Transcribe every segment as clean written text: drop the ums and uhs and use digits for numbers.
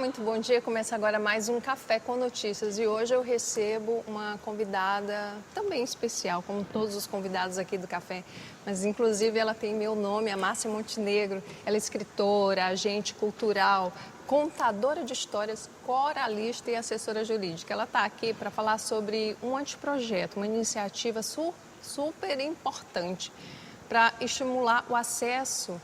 muito bom dia. Começa agora mais um Café com Notícias e hoje eu recebo uma convidada também especial, como todos os convidados aqui do Café, mas inclusive ela tem meu nome, a Márcia Montenegro. Ela é escritora, agente cultural, contadora de histórias, coralista e assessora jurídica. Ela está aqui para falar sobre um anteprojeto, uma iniciativa super importante para estimular o acesso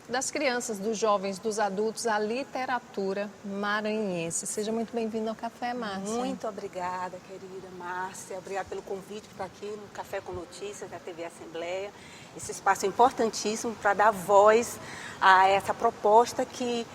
das crianças, dos jovens, dos adultos à literatura maranhense. Seja muito bem-vinda ao Café, Márcia. Muito obrigada, querida Márcia. Obrigada pelo convite para estar aqui no Café com Notícias da TV Assembleia. Esse espaço é importantíssimo para dar voz a essa proposta que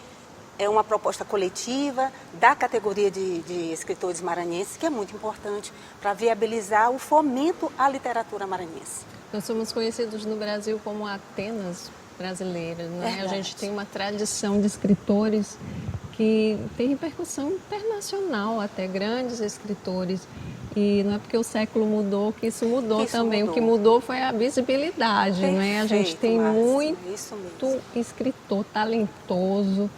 é uma proposta coletiva da categoria de escritores maranhenses, que é muito importante para viabilizar o fomento à literatura maranhense. Nós somos conhecidos no Brasil como Atenas brasileiras, né? A gente tem uma tradição de escritores que tem repercussão internacional, até grandes escritores. E não é porque o século mudou que isso mudou também. O que mudou foi a visibilidade, né? A gente tem muito escritor talentoso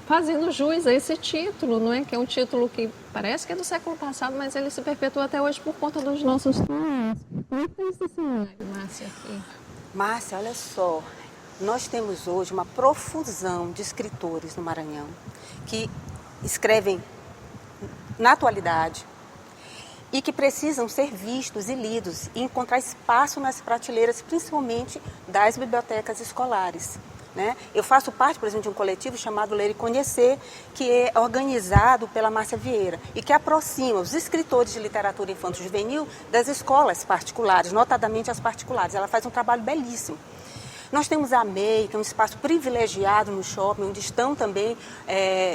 fazendo jus a esse título, não é? Que é um título que parece que é do século passado, mas ele se perpetua até hoje por conta dos nossos talentos. Como é que tem esse cenário, Márcia, aqui? Márcia, olha só, nós temos hoje uma profusão de escritores no Maranhão que escrevem na atualidade e que precisam ser vistos e lidos e encontrar espaço nas prateleiras, principalmente das bibliotecas escolares. Né? Eu faço parte, por exemplo, de um coletivo chamado Ler e Conhecer, que é organizado pela Márcia Vieira e que aproxima os escritores de literatura infanto-juvenil das escolas particulares, notadamente as particulares. Ela faz um trabalho belíssimo. Nós temos a MEI, que é um espaço privilegiado no shopping, onde estão também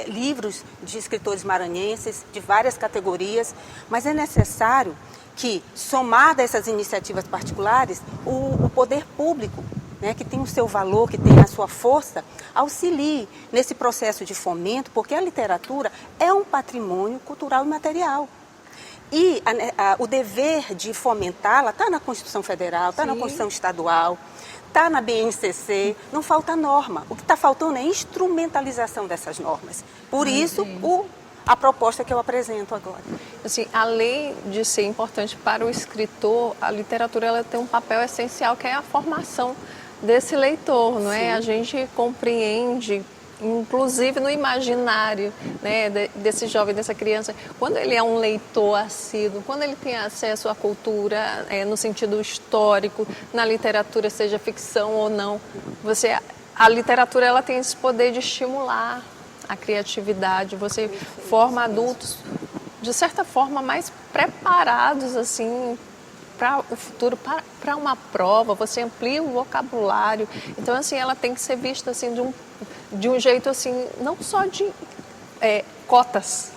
livros de escritores maranhenses, de várias categorias, mas é necessário que, somado a essas iniciativas particulares, o poder público, né, que tem o seu valor, que tem a sua força, auxilie nesse processo de fomento, porque a literatura é um patrimônio cultural e material. E o dever de fomentá-la está na Constituição Federal, está na Constituição Estadual, está na BNCC, não falta norma. O que está faltando é instrumentalização dessas normas. Por isso, a proposta que eu apresento agora. Assim, além de ser importante para o escritor, a literatura ela tem um papel essencial, que é a formação desse leitor, não é? A gente compreende, inclusive no imaginário, né, desse jovem, dessa criança, quando ele é um leitor assíduo, quando ele tem acesso à cultura no sentido histórico, na literatura, seja ficção ou não, a literatura ela tem esse poder de estimular a criatividade, você forma adultos, de certa forma, mais preparados, assim, para o futuro, para uma prova, você amplia o vocabulário. Então, assim, ela tem que ser vista assim, de um jeito assim, não só de cotas,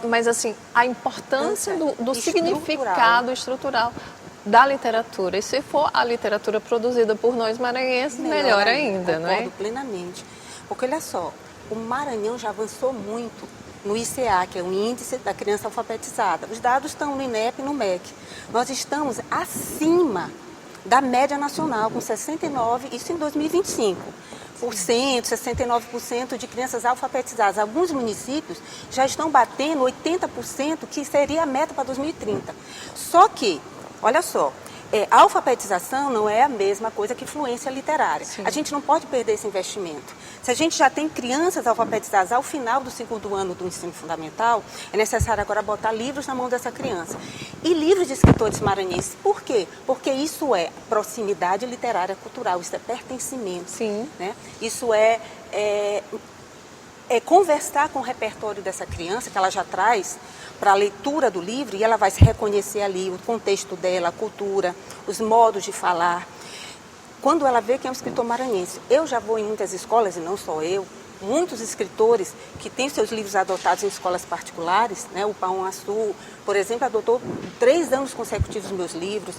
mas assim, a importância do significado estrutural da literatura. E se for a literatura produzida por nós maranhenses, melhor ainda, não é? Concordo plenamente. Porque, olha só, o Maranhão já avançou muito no ICA, que é o Índice da Criança Alfabetizada. Os dados estão no INEP e no MEC. Nós estamos acima da média nacional, com 69%, isso em 2025. 69% de crianças alfabetizadas. Alguns municípios já estão batendo 80%, que seria a meta para 2030. Só que, olha só, a alfabetização não é a mesma coisa que fluência literária. A gente não pode perder esse investimento. Se a gente já tem crianças alfabetizadas ao final do segundo ano do ensino fundamental, é necessário agora botar livros na mão dessa criança. E livros de escritores maranhenses. Por quê? Porque isso é proximidade literária cultural, isso é pertencimento. Né? Isso é conversar com o repertório dessa criança, que ela já traz para a leitura do livro, e ela vai se reconhecer ali, o contexto dela, a cultura, os modos de falar. Quando ela vê que é um escritor maranhense, eu já vou em muitas escolas, e não só eu, muitos escritores que têm seus livros adotados em escolas particulares, né? O Pão Açu, por exemplo, adotou 3 anos consecutivos meus livros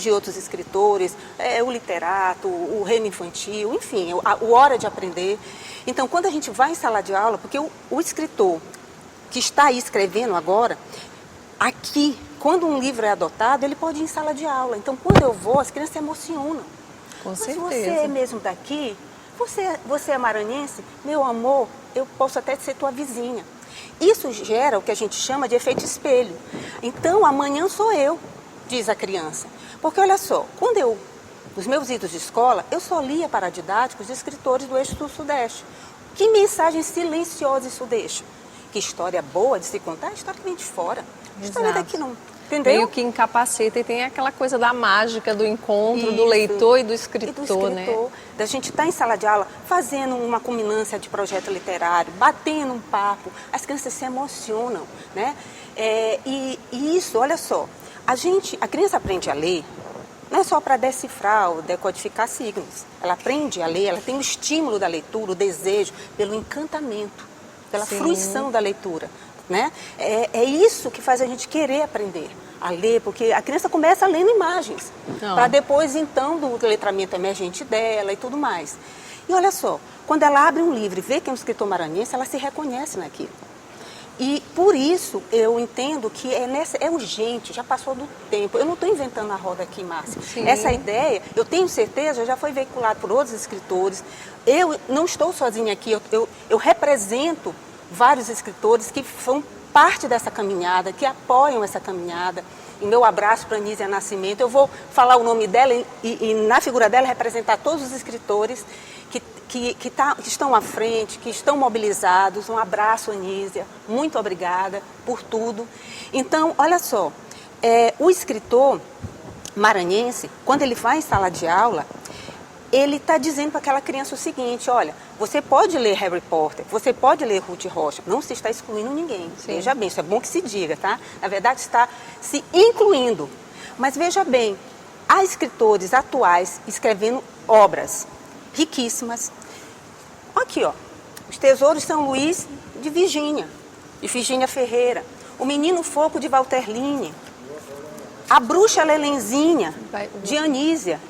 de outros escritores, o Literato, o Reino Infantil, enfim, o Hora de Aprender. Então, quando a gente vai em sala de aula, porque o escritor que está aí escrevendo agora, aqui, quando um livro é adotado, ele pode ir em sala de aula. Então, quando eu vou, as crianças se emocionam. Com certeza. Mas você é mesmo daqui? você é maranhense? Meu amor, eu posso até ser tua vizinha. Isso gera o que a gente chama de efeito espelho. Então, amanhã sou eu, diz a criança. Porque olha só, nos meus idos de escola, eu só lia paradidáticos de escritores do eixo sul-sudeste. Que mensagem silenciosa isso deixa? Que história boa de se contar, a história que vem de fora. A história daqui não, entendeu? Meio que incapacita, e tem aquela coisa da mágica do encontro Isso. do leitor e do escritor, né? Da gente estar em sala de aula fazendo uma culminância de projeto literário, batendo um papo, as crianças se emocionam, né? E isso, olha só, a criança aprende a ler, não é só para decifrar ou decodificar signos. Ela aprende a ler, ela tem o estímulo da leitura, o desejo, pelo encantamento, pela fruição da leitura, né? É isso que faz a gente querer aprender a ler, porque a criança começa lendo imagens, para depois, então, do letramento emergente dela e tudo mais. E olha só, quando ela abre um livro e vê que é um escritor maranhense, ela se reconhece naquilo. E por isso eu entendo que é urgente, já passou do tempo. Eu não estou inventando a roda aqui, Márcia. Sim. Essa ideia, eu tenho certeza, já foi veiculada por outros escritores. Eu não estou sozinha aqui, eu represento vários escritores que são parte dessa caminhada, que apoiam essa caminhada. E meu abraço para a Anísia Nascimento. Eu vou falar o nome dela e na figura dela representar todos os escritores que estão à frente, que estão mobilizados. Um abraço, Anísia. Muito obrigada por tudo. Então, olha só, o escritor maranhense, quando ele vai em sala de aula, ele está dizendo para aquela criança o seguinte: olha, você pode ler Harry Potter, você pode ler Ruth Rocha, não se está excluindo ninguém. Sim. Veja bem, isso é bom que se diga, tá? Na verdade, está se incluindo. Mas veja bem, há escritores atuais escrevendo obras riquíssimas. Aqui, ó, Os Tesouros de São Luís, de Virgínia Ferreira, O Menino Foco, de Walter Line, A Bruxa Lelenzinha, de Anísia,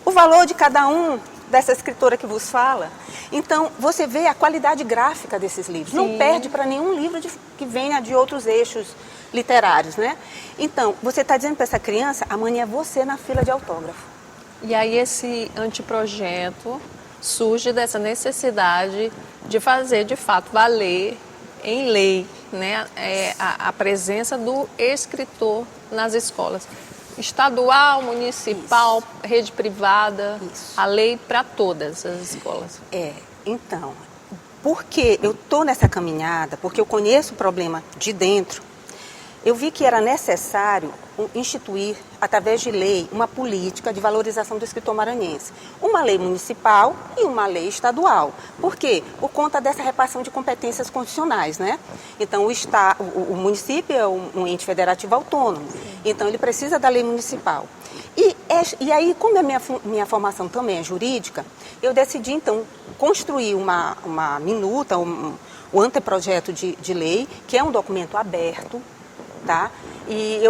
O Valor de Cada Um, dessa escritora que vos fala. Então, você vê a qualidade gráfica desses livros. Sim. Não perde para nenhum livro que venha de outros eixos literários, né? Então, você está dizendo para essa criança, amanhã é você na fila de autógrafo. E aí esse anteprojeto surge dessa necessidade de fazer, de fato, valer em lei, né, a presença do escritor nas escolas. Estadual, municipal, isso. Rede privada, isso. A lei para todas as escolas. Então, porque eu estou nessa caminhada, porque eu conheço o problema de dentro, eu vi que era necessário instituir, através de lei, uma política de valorização do escritor maranhense. Uma lei municipal e uma lei estadual. Por quê? Por conta dessa repartição de competências constitucionais, né? Então, o município é um ente federativo autônomo, então ele precisa da lei municipal. E aí, como a minha formação também é jurídica, eu decidi, então, construir uma minuta, o anteprojeto de lei, que é um documento aberto, tá? E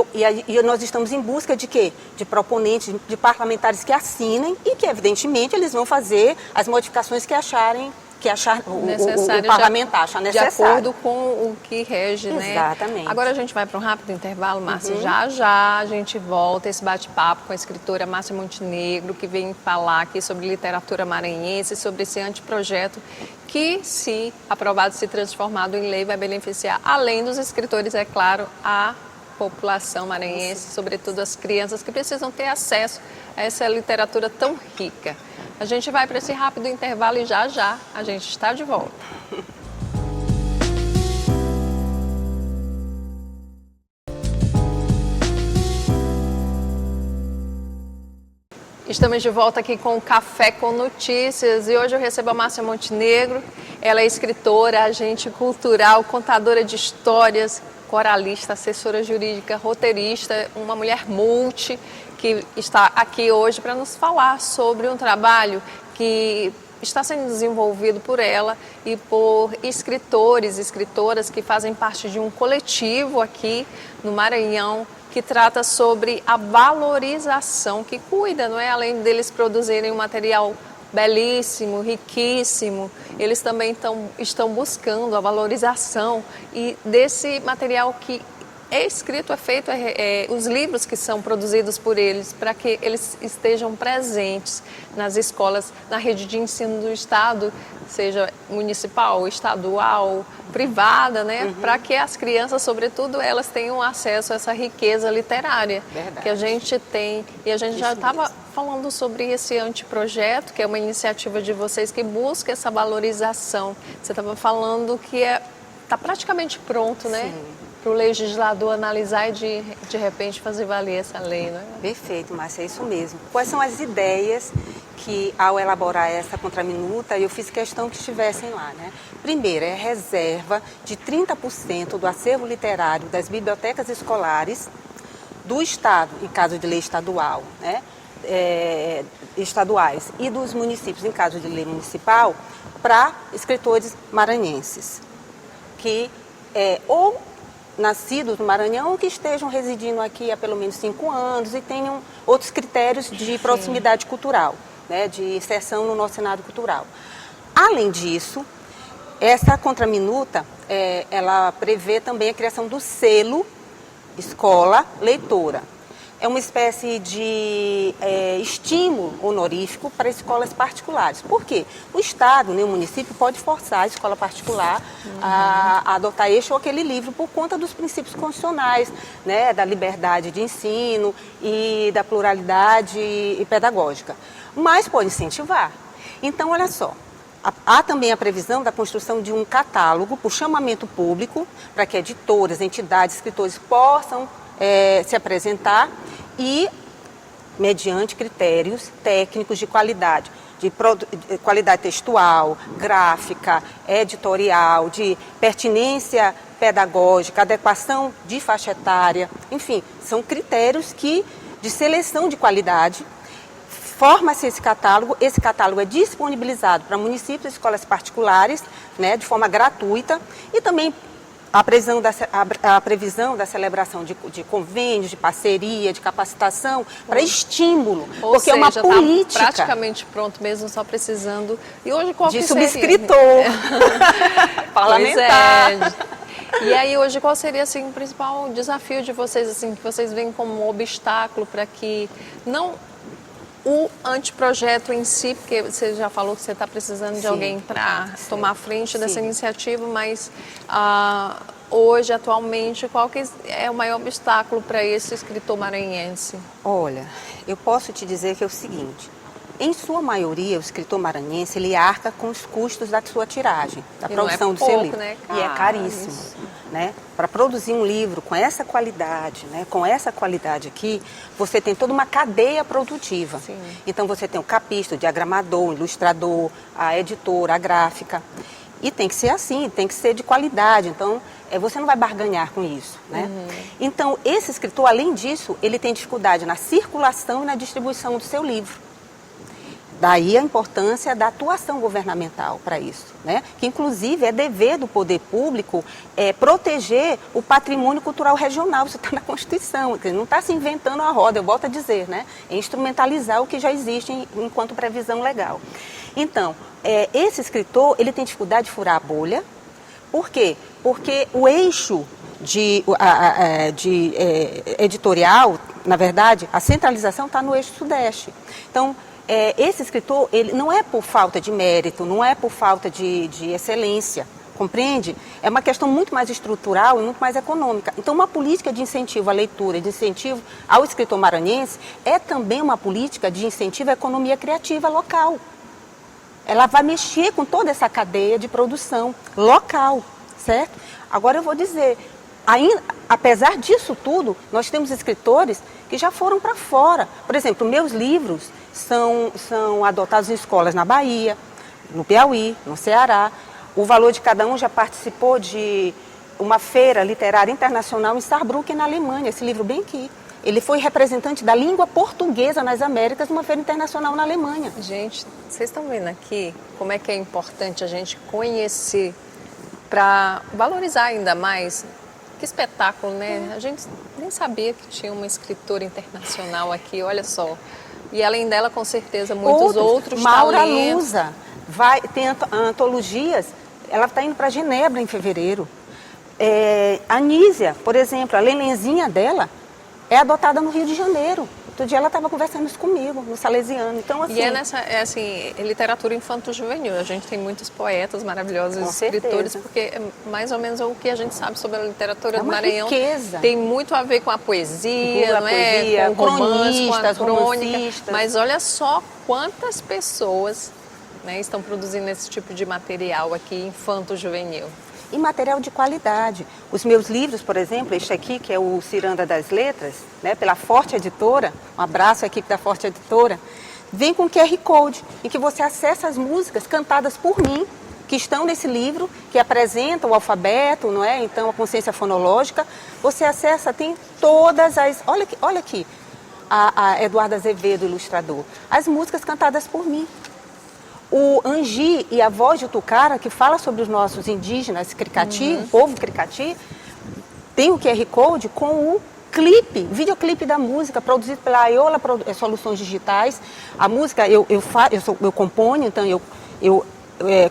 nós estamos em busca de quê? De proponentes, de parlamentares que assinem e que, evidentemente, eles vão fazer as modificações que o parlamentar achar necessário. De acordo com o que rege, né? Exatamente. Agora a gente vai para um rápido intervalo, Márcia. Já a gente volta esse bate-papo com a escritora Márcia Montenegro, que vem falar aqui sobre literatura maranhense, sobre esse anteprojeto que, se aprovado, se transformado em lei, vai beneficiar, além dos escritores, é claro, a população maranhense, sobretudo as crianças que precisam ter acesso a essa literatura tão rica. A gente vai para esse rápido intervalo e já a gente está de volta. Estamos de volta aqui com o Café com Notícias e hoje eu recebo a Márcia Montenegro. Ela é escritora, agente cultural, contadora de histórias, coralista, assessora jurídica, roteirista, uma mulher multi que está aqui hoje para nos falar sobre um trabalho que está sendo desenvolvido por ela e por escritores e escritoras que fazem parte de um coletivo aqui no Maranhão que trata sobre a valorização, que cuida, não é? Além deles produzirem um material belíssimo, riquíssimo, eles também estão buscando a valorização e desse material que é escrito, é feito, os livros que são produzidos por eles, para que eles estejam presentes nas escolas, na rede de ensino do Estado, seja municipal, estadual, privada, né? Para que as crianças, sobretudo, elas tenham acesso a essa riqueza literária. Verdade. Que a gente tem. E a gente já estava falando sobre esse anteprojeto, que é uma iniciativa de vocês que busca essa valorização. Você estava falando que está praticamente pronto, né? Para o legislador analisar e de repente fazer valer essa lei, né? Perfeito, Márcia, é isso mesmo. Quais são as ideias que, ao elaborar essa contraminuta, eu fiz questão que estivessem lá, né? Primeiro, é a reserva de 30% do acervo literário das bibliotecas escolares do Estado, em caso de lei estadual, né? Estaduais, e dos municípios, em caso de lei municipal, para escritores maranhenses, que ou nascidos no Maranhão ou que estejam residindo aqui há pelo menos 5 anos e tenham outros critérios de proximidade cultural, né, de inserção no nosso cenário cultural. Além disso, essa contraminuta, ela prevê também a criação do selo Escola Leitora. É uma espécie de estímulo honorífico para escolas particulares. Por quê? O Estado, né, o município, pode forçar a escola particular a adotar este ou aquele livro por conta dos princípios constitucionais, né, da liberdade de ensino e da pluralidade pedagógica. Mas pode incentivar. Então, olha só, há também a previsão da construção de um catálogo por chamamento público para que editoras, entidades, escritores possam se apresentar e, mediante critérios técnicos de qualidade textual, gráfica, editorial, de pertinência pedagógica, adequação de faixa etária, enfim, são critérios de seleção de qualidade. Forma-se esse catálogo é disponibilizado para municípios e escolas particulares, né, de forma gratuita, e também a previsão da celebração de convênios, de parceria, de capacitação, para estímulo, ou porque seja, é uma política. Tá praticamente pronto mesmo, só precisando. E hoje qual de que subscritor, parlamentar. E aí hoje qual seria assim o principal desafio de vocês, assim, que vocês veem como um obstáculo para que não o anteprojeto em si, porque você já falou que você está precisando de alguém para tomar a frente dessa iniciativa, mas hoje, atualmente, qual que é o maior obstáculo para esse escritor maranhense? Olha, eu posso te dizer que é o seguinte, em sua maioria, o escritor maranhense, ele arca com os custos da sua tiragem, da produção do seu livro. Né? E é caríssimo. Né? Para produzir um livro com essa qualidade, né? Com essa qualidade aqui, você tem toda uma cadeia produtiva. Sim. Então você tem o capista, o diagramador, o ilustrador, a editora, a gráfica. E tem que ser assim, tem que ser de qualidade. Então, você não vai barganhar com isso, né? Então, esse escritor, além disso, ele tem dificuldade na circulação e na distribuição do seu livro. Daí a importância da atuação governamental para isso, né? Que inclusive é dever do poder público proteger o patrimônio cultural regional, isso está na Constituição, não está se inventando a roda, eu volto a dizer, né? É instrumentalizar o que já existe enquanto previsão legal. Então, esse escritor, ele tem dificuldade de furar a bolha. Por quê? Porque o eixo editorial, na verdade, a centralização está no eixo sudeste. Então, esse escritor, ele não é por falta de mérito, não é por falta de excelência, compreende? É uma questão muito mais estrutural e muito mais econômica. Então, uma política de incentivo à leitura, de incentivo ao escritor maranhense, é também uma política de incentivo à economia criativa local. Ela vai mexer com toda essa cadeia de produção local, certo? Agora eu vou dizer, apesar disso tudo, nós temos escritores que já foram para fora. Por exemplo, meus livros são adotados em escolas na Bahia, no Piauí, no Ceará. O Valor de Cada Um já participou de uma feira literária internacional em Saarbrücken, na Alemanha, esse livro bem aqui. Ele foi representante da língua portuguesa nas Américas numa feira internacional na Alemanha. Gente, vocês estão vendo aqui como é que é importante a gente conhecer para valorizar ainda mais. Que espetáculo, né? A gente nem sabia que tinha uma escritora internacional aqui, olha só. E além dela, com certeza, muitos outros Maura talentos. Lusa tem antologias, ela está indo para Genebra em fevereiro. A Nísia, por exemplo, a Lenenzinha dela é adotada no Rio de Janeiro. Outro dia ela estava conversando isso comigo, no Salesiano. Então, assim, E é literatura infanto-juvenil. A gente tem muitos poetas maravilhosos, com escritores, certeza. porque é mais ou menos o que a gente sabe sobre a literatura É do uma Maranhão. riqueza. Tem muito a ver com a poesia, não é? Poesia, Com o romance, com a cronistas, crônica. romancistas. Mas olha só quantas pessoas, né, estão produzindo esse tipo de material aqui, infanto-juvenil. E material de qualidade. Os meus livros, por exemplo, este aqui, que é o Ciranda das Letras, né, pela Forte Editora, um abraço à equipe da Forte Editora, vem com QR Code, em que você acessa as músicas cantadas por mim, que estão nesse livro, que apresentam o alfabeto, não é? Então, a consciência fonológica. Você acessa, tem todas as... Olha aqui, a Eduarda Azevedo, ilustrador. As músicas cantadas por mim. O Angi e a Voz de Tucara, que fala sobre os nossos indígenas, Cricati, o povo Cricati, tem o QR Code com o clipe, videoclipe da música, produzido pela Aiola Soluções Digitais. A música eu componho, então eu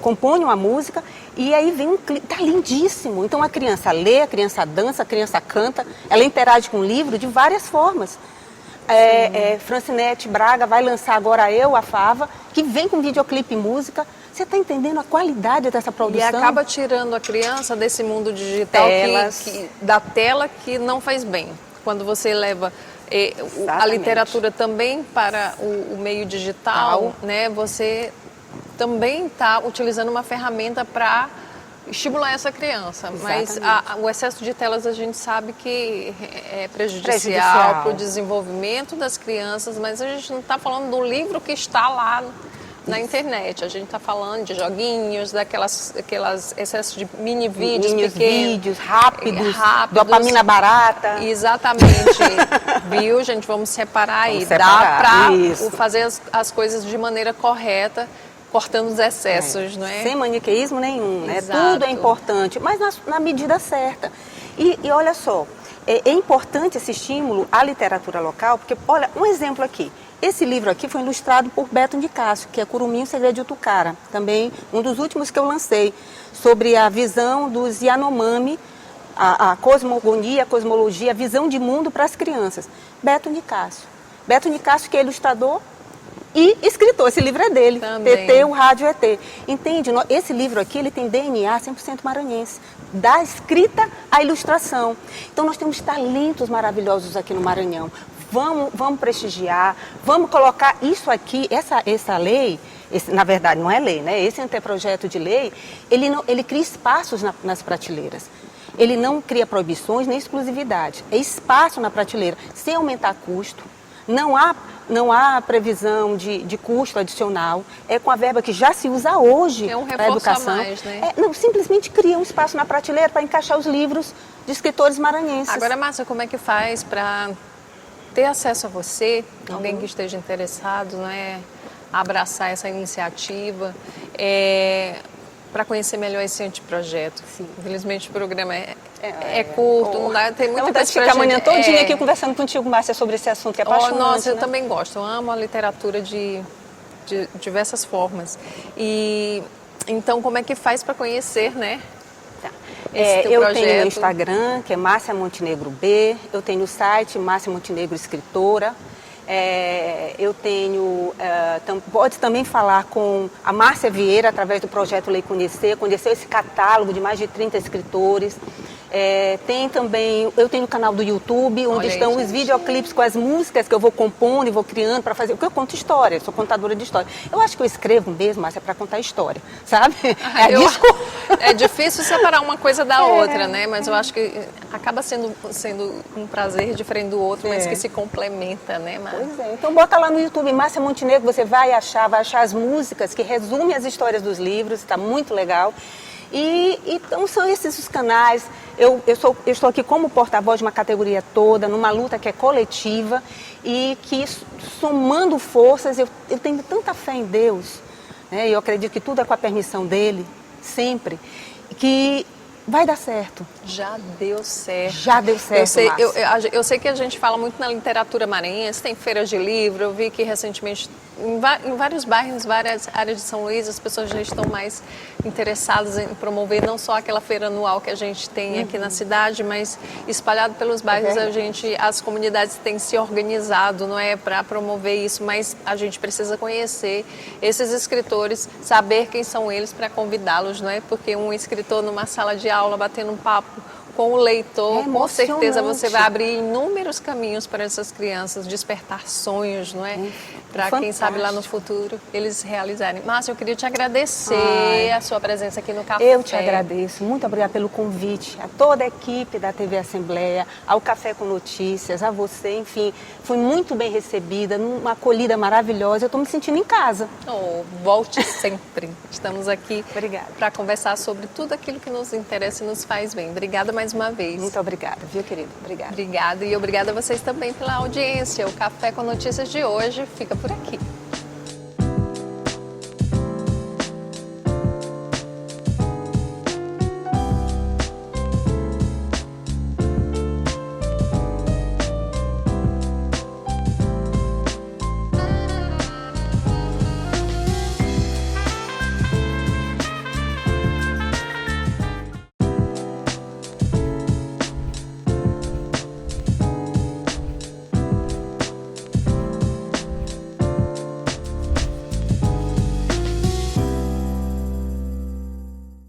componho a música e aí vem um clipe, tá lindíssimo. Então a criança lê, a criança dança, a criança canta, ela interage com o livro de várias formas. Francinete Braga vai lançar agora a Fava, que vem com videoclipe e música. Você está entendendo a qualidade dessa produção? E acaba tirando a criança desse mundo digital, da tela, que não faz bem. Quando você leva a literatura também para o meio digital, né, você também está utilizando uma ferramenta para estimular essa criança. Exatamente. Mas o excesso de telas a gente sabe que é prejudicial para o desenvolvimento das crianças, mas a gente não está falando do livro que está lá na internet. A gente está falando de joguinhos, daquelas excessos de mini vídeos pequenos. Vídeos rápidos, dopamina barata. Exatamente. Viu, gente? Vamos separar aí. Dá para fazer as coisas de maneira correta, cortando os excessos, não é? Sem maniqueísmo nenhum, né? Tudo é importante, mas na medida certa. E olha só, é importante esse estímulo à literatura local, porque, olha, um exemplo aqui. Esse livro aqui foi ilustrado por Beto de Castro, que é Curumim, o Segredo de Tucara. Também um dos últimos que eu lancei, sobre a visão dos Yanomami, a cosmogonia, a cosmologia, a visão de mundo para as crianças. Beto de Castro. Beto de Castro, que é ilustrador e escritor. Esse livro é dele. Também. TT, o Rádio ET. Entende? Esse livro aqui, ele tem DNA 100% maranhense. Da escrita à ilustração. Então, nós temos talentos maravilhosos aqui no Maranhão. Vamos prestigiar, vamos colocar isso aqui, essa lei, na verdade não é lei, né? Esse anteprojeto de lei, ele cria espaços nas prateleiras. Ele não cria proibições nem exclusividade. É espaço na prateleira, sem aumentar custo. Não há previsão de custo adicional. É com a verba que já se usa hoje para a educação. Mais, né? Simplesmente cria um espaço na prateleira para encaixar os livros de escritores maranhenses. Agora, Márcia, como é que faz para ter acesso a você, alguém que esteja interessado, né, a abraçar essa iniciativa, para conhecer melhor esse anteprojeto? Sim. Infelizmente o programa é curto, não dá, tem muita coisa ficar amanhã todinha aqui conversando contigo, Márcia, sobre esse assunto que é apaixonante. Nossa, eu né? também gosto, eu amo a literatura de diversas formas. E então, como é que faz para conhecer, né? Eu tenho o Instagram, que é Márcia Montenegro B, eu tenho o site Márcia Montenegro Escritora, eu tenho, pode também falar com a Márcia Vieira através do projeto Lei Conhecer, conheceu esse catálogo de mais de 30 escritores. Tem também, eu tenho o canal do YouTube, onde estão os videoclipes com as músicas que eu vou compondo e vou criando para fazer, porque eu conto história, sou contadora de história. Eu acho que eu escrevo mesmo, Márcia, para contar história, sabe? É difícil separar uma coisa da outra, né? Mas eu acho que acaba sendo um prazer diferente do outro, mas que se complementa, né, Márcia? Pois é, então bota lá no YouTube, Márcia Montenegro, você vai achar as músicas que resumem as histórias dos livros, está muito legal. Então são esses os canais. Eu estou aqui como porta-voz de uma categoria toda, numa luta que é coletiva e que, somando forças, eu tenho tanta fé em Deus, né? Eu acredito que tudo é com a permissão dele, sempre, que vai dar certo. Já deu certo. Já deu certo, eu sei que a gente fala muito na literatura maranhense, tem feiras de livro, eu vi que recentemente em vários bairros, várias áreas de São Luís, as pessoas já estão mais interessadas em promover não só aquela feira anual que a gente tem aqui na cidade, mas espalhado pelos bairros, as comunidades têm se organizado, não é, para promover isso, mas a gente precisa conhecer esses escritores, saber quem são eles para convidá-los, não é? Porque um escritor numa sala de aula batendo um papo com o leitor, com certeza você vai abrir inúmeros caminhos para essas crianças, despertar sonhos, não é? Para quem sabe lá no futuro eles realizarem. Márcia, eu queria te agradecer a sua presença aqui no Café. Eu te agradeço, muito obrigada pelo convite, a toda a equipe da TV Assembleia, ao Café com Notícias, a você, enfim, fui muito bem recebida, numa acolhida maravilhosa, eu estou me sentindo em casa. Oh, volte sempre. Estamos aqui para conversar sobre tudo aquilo que nos interessa e nos faz bem. Obrigada mais uma vez. Muito obrigada, viu, querido? Obrigada. Obrigada e obrigada a vocês também pela audiência. O Café com Notícias de hoje fica por aqui.